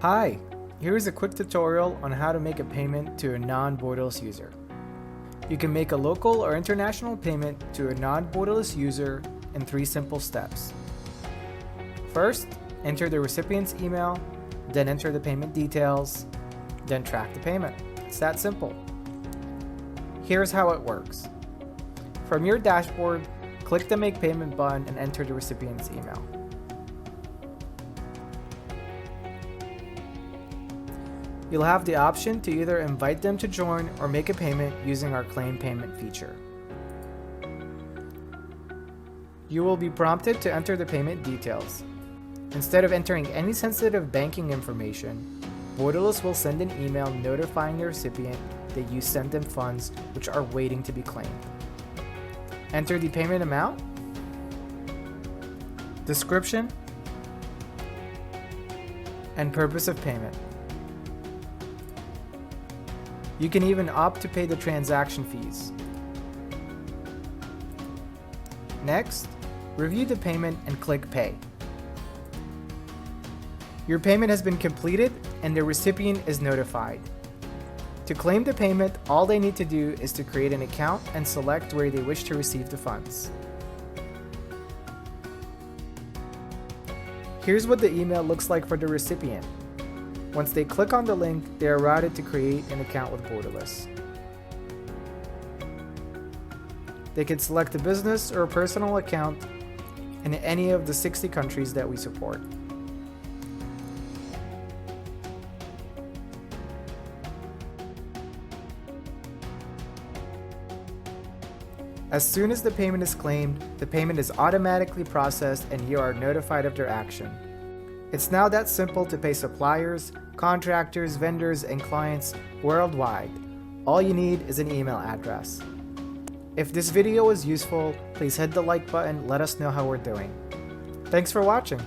Hi, here is a quick tutorial on how to make a payment to a non-borderless user. You can make a local or international payment to a non-borderless user in 3 simple steps. First, enter the recipient's email, then enter the payment details, then track the payment. It's that simple. Here's how it works. From your dashboard, click the Make Payment button and enter the recipient's email. You'll have the option to either invite them to join or make a payment using our Claim Payment feature. You will be prompted to enter the payment details. Instead of entering any sensitive banking information, Borderless will send an email notifying the recipient that you sent them funds which are waiting to be claimed. Enter the payment amount, description, and purpose of payment. You can even opt to pay the transaction fees. Next, review the payment and click Pay. Your payment has been completed and the recipient is notified. To claim the payment, all they need to do is to create an account and select where they wish to receive the funds. Here's what the email looks like for the recipient. Once they click on the link, they are routed to create an account with Borderless. They can select a business or a personal account in any of the 60 countries that we support. As soon as the payment is claimed, the payment is automatically processed and you are notified of their action. It's now that simple to pay suppliers, contractors, vendors, and clients worldwide. All you need is an email address. If this video was useful, please hit the like button, let us know how we're doing. Thanks for watching.